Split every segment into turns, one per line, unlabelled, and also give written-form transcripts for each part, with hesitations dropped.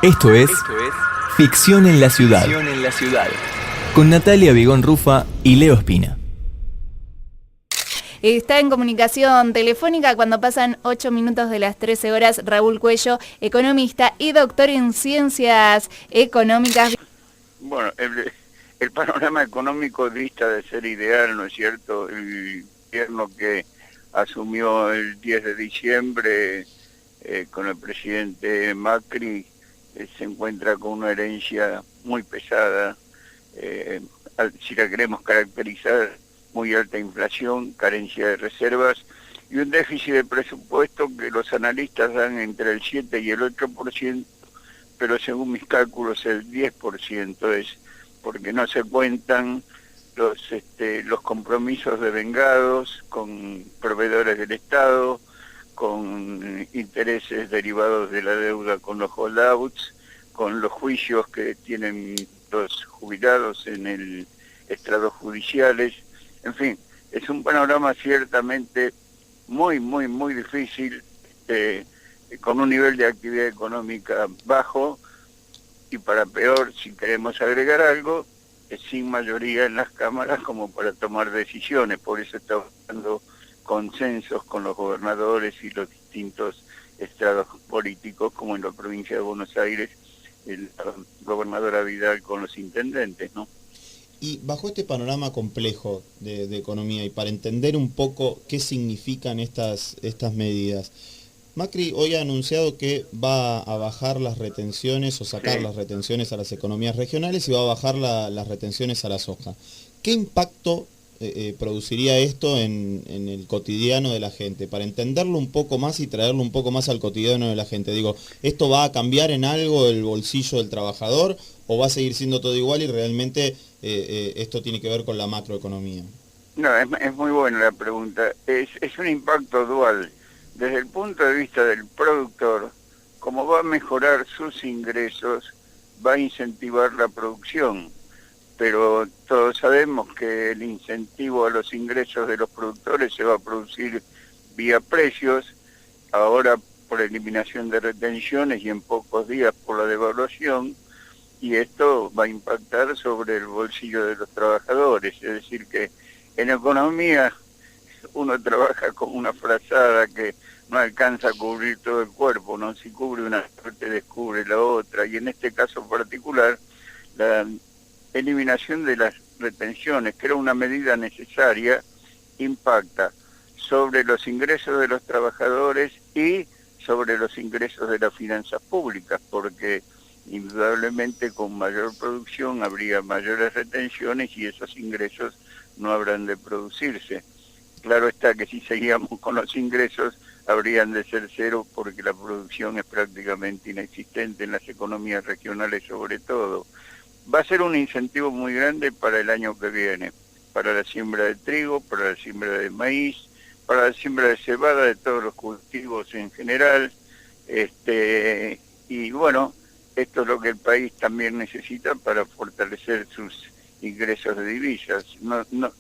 Esto es Ficción en la Ciudad, con Natalia Vigón Rufa y Leo Espina.
Está en comunicación telefónica cuando pasan 8 minutos de las 13 horas Raúl Cuello, economista y doctor en ciencias económicas.
Bueno, el panorama económico dista de ser ideal, ¿no es cierto? El gobierno que asumió el 10 de diciembre con el presidente Macri se encuentra con una herencia muy pesada, si la queremos caracterizar, muy alta inflación, carencia de reservas y un déficit de presupuesto que los analistas dan entre el 7 y el 8%, pero según mis cálculos el 10% es porque no se cuentan los compromisos devengados con proveedores del Estado, con intereses derivados de la deuda con los holdouts, con los juicios que tienen los jubilados en el estrados judiciales. En fin, es un panorama ciertamente muy difícil, con un nivel de actividad económica bajo y para peor, si queremos agregar algo, sin mayoría en las cámaras como para tomar decisiones. Por eso está buscando consensos con los gobernadores y los distintos estrados políticos, como en la provincia de Buenos Aires, la gobernadora Vidal con los intendentes, ¿no?
Y bajo este panorama complejo de economía y para entender un poco qué significan estas medidas, Macri hoy ha anunciado que va a bajar las retenciones o sacar las retenciones a las economías regionales y va a bajar las retenciones a la soja. ¿Qué impacto produciría esto en el cotidiano de la gente? Para entenderlo un poco más y traerlo un poco más al cotidiano de la gente. Digo, ¿esto va a cambiar en algo el bolsillo del trabajador o va a seguir siendo todo igual y realmente esto tiene que ver con la macroeconomía?
No, es muy buena la pregunta. Es un impacto dual. Desde el punto de vista del productor, como va a mejorar sus ingresos, va a incentivar la producción. Pero todos sabemos que el incentivo a los ingresos de los productores se va a producir vía precios, ahora por eliminación de retenciones y en pocos días por la devaluación, y esto va a impactar sobre el bolsillo de los trabajadores. Es decir que en economía uno trabaja con una frazada que no alcanza a cubrir todo el cuerpo, ¿no? Si cubre una parte, descubre la otra, y en este caso particular, la eliminación de las retenciones, que era una medida necesaria, impacta sobre los ingresos de los trabajadores y sobre los ingresos de las finanzas públicas, porque indudablemente con mayor producción habría mayores retenciones y esos ingresos no habrán de producirse. Claro está que si seguíamos con los ingresos habrían de ser cero porque la producción es prácticamente inexistente en las economías regionales sobre todo. Va a ser un incentivo muy grande para el año que viene, para la siembra de trigo, para la siembra de maíz, para la siembra de cebada, de todos los cultivos en general, y bueno, esto es lo que el país también necesita para fortalecer sus ingresos de divisas.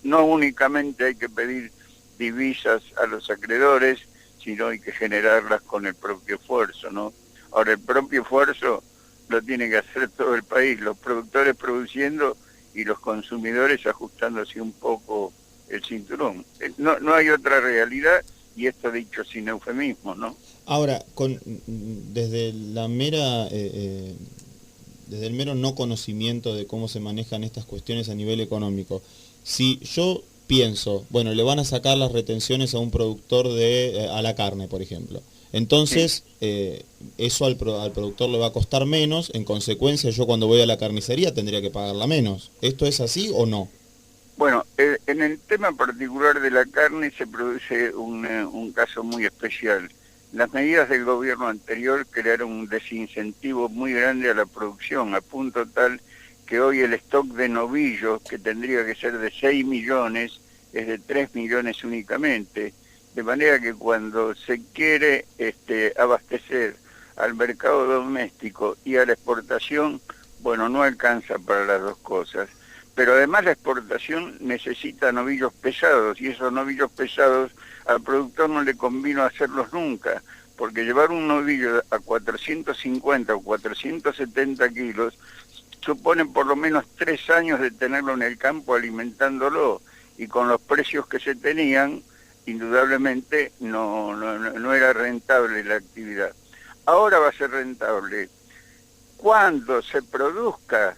No únicamente hay que pedir divisas a los acreedores, sino hay que generarlas con el propio esfuerzo, ¿no? Ahora, el propio esfuerzo lo tiene que hacer todo el país, los productores produciendo y los consumidores ajustándose un poco el cinturón. No hay otra realidad, y esto dicho sin eufemismo, ¿no?
Ahora, desde la mera... desde el mero no conocimiento de cómo se manejan estas cuestiones a nivel económico, si yo pienso, bueno, le van a sacar las retenciones a un productor a la carne, por ejemplo, entonces eso al productor le va a costar menos, en consecuencia yo cuando voy a la carnicería tendría que pagarla menos. ¿Esto es así o no?
Bueno, en el tema particular de la carne se produce un caso muy especial. Las medidas del gobierno anterior crearon un desincentivo muy grande a la producción, a punto tal que hoy el stock de novillos, que tendría que ser de 6 millones, es de 3 millones únicamente. De manera que cuando se quiere abastecer al mercado doméstico y a la exportación, bueno, no alcanza para las dos cosas. Pero además la exportación necesita novillos pesados, y esos novillos pesados al productor no le convino hacerlos nunca, porque llevar un novillo a 450 o 470 kilos supone por lo menos 3 años de tenerlo en el campo alimentándolo, y con los precios que se tenían, indudablemente no era rentable la actividad. Ahora va a ser rentable. Cuando se produzca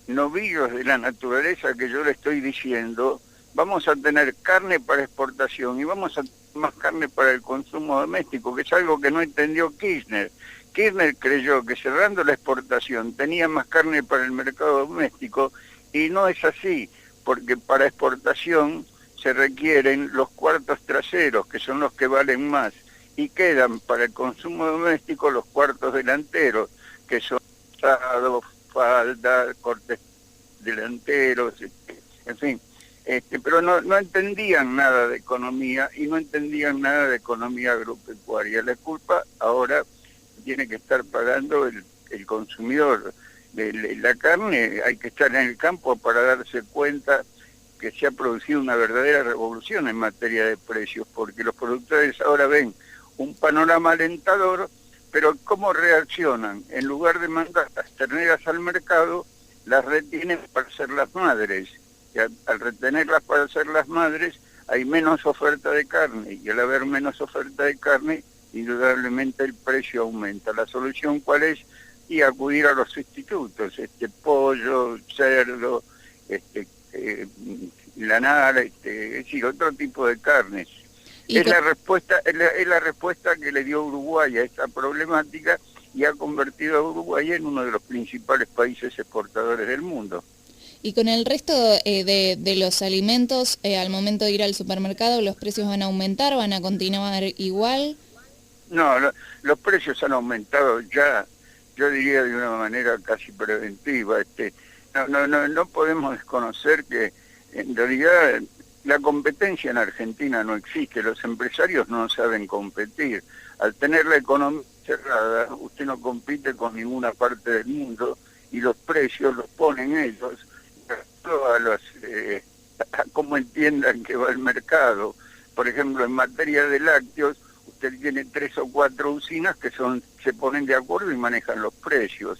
novillos de la naturaleza que yo le estoy diciendo, vamos a tener carne para exportación y vamos a tener más carne para el consumo doméstico, que es algo que no entendió Kirchner. Kirchner creyó que cerrando la exportación tenía más carne para el mercado doméstico, y no es así, porque para exportación se requieren los cuartos traseros, que son los que valen más, y quedan para el consumo doméstico los cuartos delanteros, que son calzados, faldas, cortes delanteros, en fin. Pero no entendían nada de economía, y no entendían nada de economía agropecuaria. La culpa ahora tiene que estar pagando el consumidor. La carne, hay que estar en el campo para darse cuenta que se ha producido una verdadera revolución en materia de precios, porque los productores ahora ven un panorama alentador, pero ¿cómo reaccionan? En lugar de mandar las terneras al mercado, las retienen para ser las madres. Y al retenerlas para ser las madres, hay menos oferta de carne, y al haber menos oferta de carne, indudablemente el precio aumenta. ¿La solución cuál es? Y acudir a los sustitutos, pollo, cerdo, lanara, es decir, otro tipo de carnes. Es la respuesta que le dio Uruguay a esta problemática, y ha convertido a Uruguay en uno de los principales países exportadores del mundo.
Y con el resto de los alimentos, al momento de ir al supermercado, ¿los precios van a aumentar, van a continuar igual?
No, los precios han aumentado ya, yo diría de una manera casi preventiva. No podemos desconocer que en realidad la competencia en Argentina no existe, los empresarios no saben competir. Al tener la economía cerrada, usted no compite con ninguna parte del mundo, y los precios los ponen ellos a cómo entiendan que va el mercado. Por ejemplo, en materia de lácteos, usted tiene 3 o 4 usinas que se ponen de acuerdo y manejan los precios.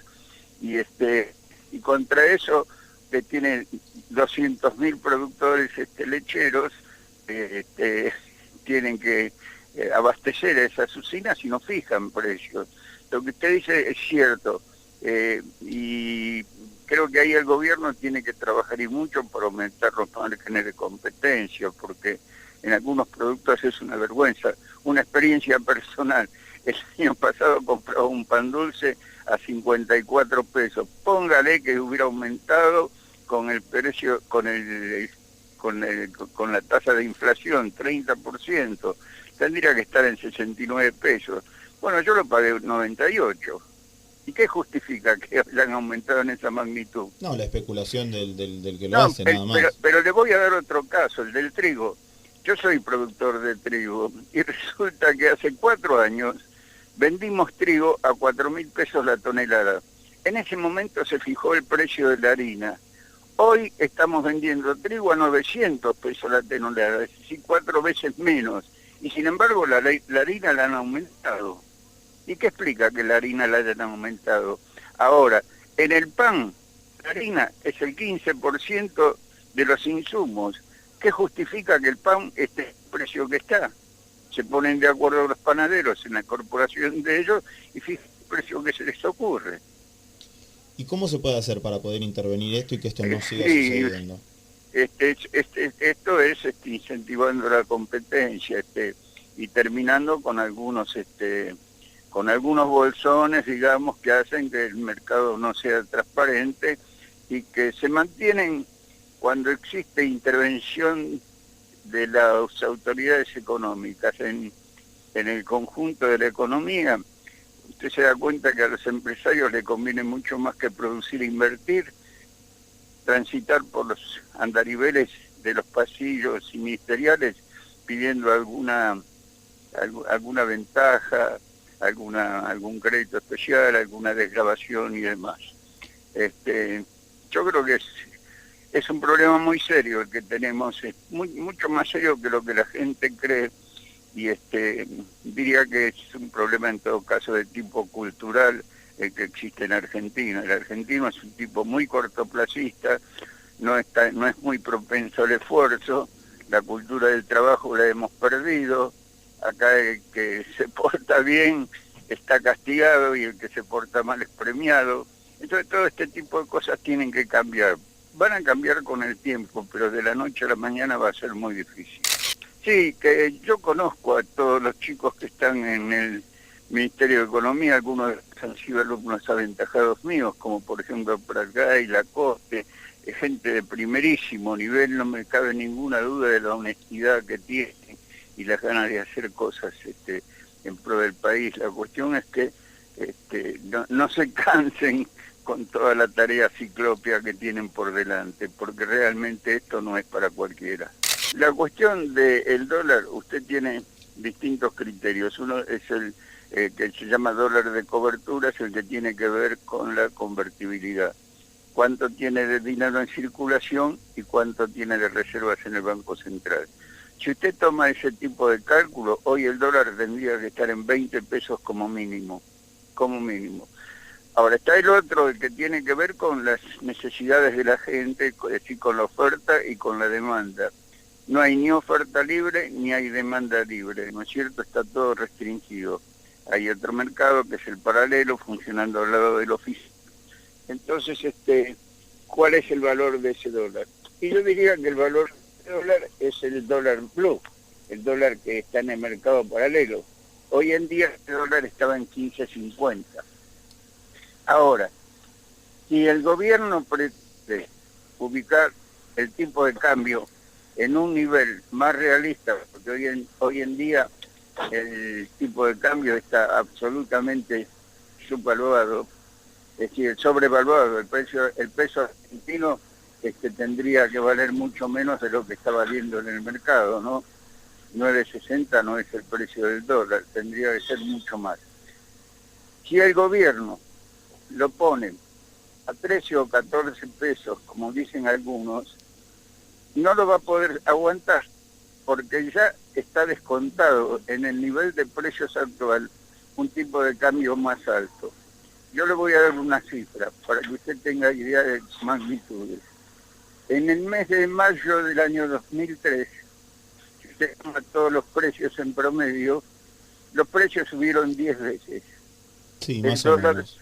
Y contra eso, que tiene 200.000 productores lecheros, tienen que abastecer a esas usinas y no fijan precios. Lo que usted dice es cierto, y creo que ahí el gobierno tiene que trabajar y mucho para aumentar los márgenes de competencia, porque en algunos productos es una vergüenza. Una experiencia personal: el año pasado compraba un pan dulce a 54 pesos. Póngale que hubiera aumentado con el precio, con la tasa de inflación, 30%, tendría que estar en 69 pesos. Bueno, yo lo pagué 98. ¿Y qué justifica que hayan aumentado en esa magnitud?
No, la especulación del que lo hace, nada más.
Pero le voy a dar otro caso, el del trigo. Yo soy productor de trigo, y resulta que hace 4 años vendimos trigo a 4.000 pesos la tonelada. En ese momento se fijó el precio de la harina. Hoy estamos vendiendo trigo a 900 pesos la tonelada, es decir, 4 veces menos. Y sin embargo la harina la han aumentado. ¿Y qué explica que la harina la hayan aumentado? Ahora, en el pan, la harina es el 15% de los insumos. ¿Qué justifica que el pan esté el precio que está? Se ponen de acuerdo los panaderos en la corporación de ellos y fijan el precio que se les ocurre.
¿Y cómo se puede hacer para poder intervenir esto y que esto no siga sucediendo?
Esto es incentivando la competencia, y terminando con algunos bolsones, digamos, que hacen que el mercado no sea transparente, y que se mantienen cuando existe intervención de las autoridades económicas en el conjunto de la economía. Usted se da cuenta que a los empresarios les conviene mucho más que producir e invertir, transitar por los andariveles de los pasillos ministeriales pidiendo alguna ventaja, algún crédito especial, alguna desgravación y demás. Yo creo que es un problema muy serio el que tenemos, es mucho más serio que lo que la gente cree, y diría que es un problema en todo caso de tipo cultural el que existe en Argentina. El argentino es un tipo muy cortoplacista, no es muy propenso al esfuerzo, la cultura del trabajo la hemos perdido, acá el que se porta bien está castigado y el que se porta mal es premiado. Entonces todo este tipo de cosas tienen que cambiar. Van a cambiar con el tiempo, pero de la noche a la mañana va a ser muy difícil. Sí, que yo conozco a todos los chicos que están en el Ministerio de Economía, algunos han sido alumnos aventajados míos, como por ejemplo Pratgay, Lacoste, gente de primerísimo nivel, no me cabe ninguna duda de la honestidad que tienen y las ganas de hacer cosas en pro del país. La cuestión es que no se cansen con toda la tarea ciclópea que tienen por delante, porque realmente esto no es para cualquiera. La cuestión del dólar, usted tiene distintos criterios. Uno es el que se llama dólar de cobertura, es el que tiene que ver con la convertibilidad. Cuánto tiene de dinero en circulación y cuánto tiene de reservas en el Banco Central. Si usted toma ese tipo de cálculo, hoy el dólar tendría que estar en 20 pesos como mínimo, Ahora está el otro, el que tiene que ver con las necesidades de la gente, es decir, con la oferta y con la demanda. No hay ni oferta libre ni hay demanda libre, ¿no es cierto? Está todo restringido. Hay otro mercado que es el paralelo, funcionando al lado del oficial. Entonces, ¿cuál es el valor de ese dólar? Y yo diría que el valor del dólar es el dólar blue, el dólar que está en el mercado paralelo. Hoy en día el dólar estaba en 15.50. Ahora, si el gobierno pretende ubicar el tipo de cambio en un nivel más realista, porque hoy en día el tipo de cambio está absolutamente subvaluado, es decir, sobrevaluado, el peso argentino tendría que valer mucho menos de lo que está valiendo en el mercado, ¿no? 9.60 no es el precio del dólar, tendría que ser mucho más. Si el gobierno lo pone a 13 o 14 pesos, como dicen algunos, no lo va a poder aguantar, porque ya está descontado en el nivel de precios actual un tipo de cambio más alto. Yo le voy a dar una cifra para que usted tenga idea de magnitudes. En el mes de mayo del año 2003, si usted toma todos los precios en promedio, los precios subieron 10 veces.
Sí, más o menos.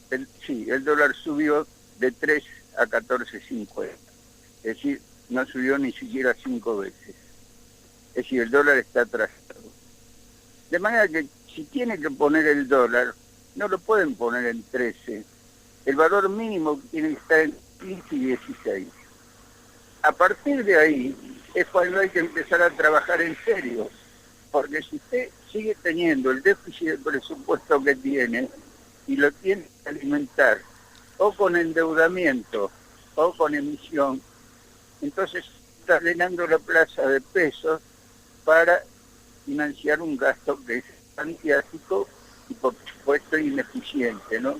El dólar subió de 3 a 14.50. Es decir, no subió ni siquiera 5 veces. Es decir, el dólar está atrasado. De manera que si tiene que poner el dólar, no lo pueden poner en 13. El valor mínimo tiene que estar en 15 y 16. A partir de ahí es cuando hay que empezar a trabajar en serio. Porque si usted sigue teniendo el déficit de presupuesto que tiene y lo tiene que alimentar o con endeudamiento o con emisión, entonces está llenando la plaza de pesos para financiar un gasto que es antiático y por supuesto ineficiente, ¿no?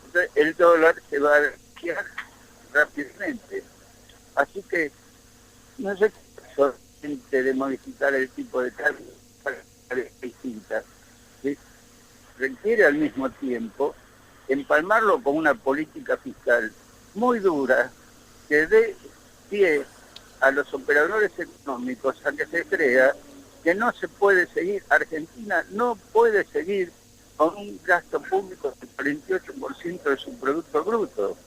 Entonces el dólar se va a depreciar rápidamente. Así que no sé qué de modificar el tipo de cambio para distintas. ¿Sí? Requiere al mismo tiempo empalmarlo con una política fiscal muy dura que dé pie a los operadores económicos a que se crea que no se puede seguir, Argentina no puede seguir con un gasto público del 48% de su Producto Bruto.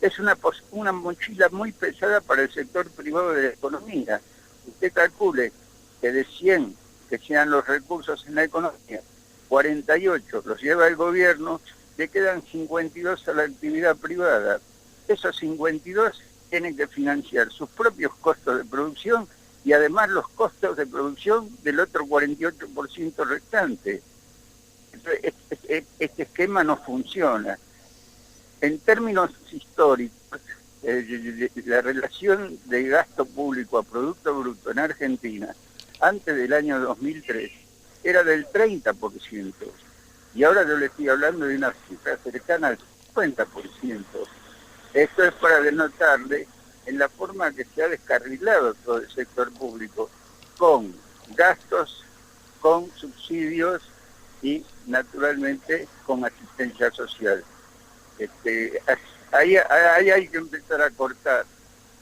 Es una mochila muy pesada para el sector privado de la economía. Usted calcule que de 100 que sean los recursos en la economía, 48 los lleva el gobierno, le quedan 52 a la actividad privada. Esos 52 tienen que financiar sus propios costos de producción y además los costos de producción del otro 48% restante. Entonces, este esquema no funciona. En términos históricos, la relación de gasto público a Producto Bruto en Argentina, antes del año 2003, era del 30%. Y ahora yo le estoy hablando de una cifra cercana al 50%. Esto es para denotarle en la forma que se ha descarrilado todo el sector público, con gastos con subsidios y naturalmente con asistencia social. Ahí hay que empezar a cortar,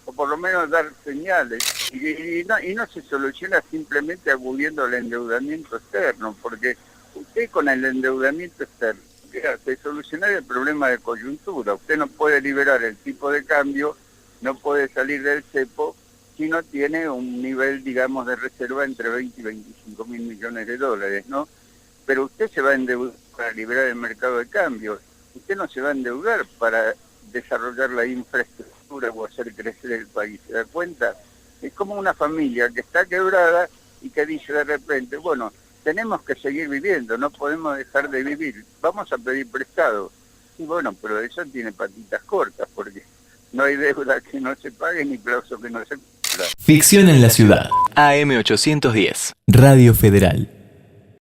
o por lo menos dar señales, y no se soluciona simplemente acudiendo al endeudamiento externo, porque usted con el endeudamiento externo, ¿qué hace? Solucionar el problema de coyuntura. Usted no puede liberar el tipo de cambio, no puede salir del cepo, si no tiene un nivel, digamos, de reserva entre 20 y 25 mil millones de dólares, ¿no? Pero usted se va a endeudar para liberar el mercado de cambio, usted no se va a endeudar para desarrollar la infraestructura o hacer crecer el país. ¿Se da cuenta? Es como una familia que está quebrada y que dice de repente, bueno, tenemos que seguir viviendo, no podemos dejar de vivir, vamos a pedir prestado. Y bueno, pero eso tiene patitas cortas, porque no hay deuda que no se pague ni plazo que no se cumpla.
Ficción en la ciudad. AM810, Radio Federal.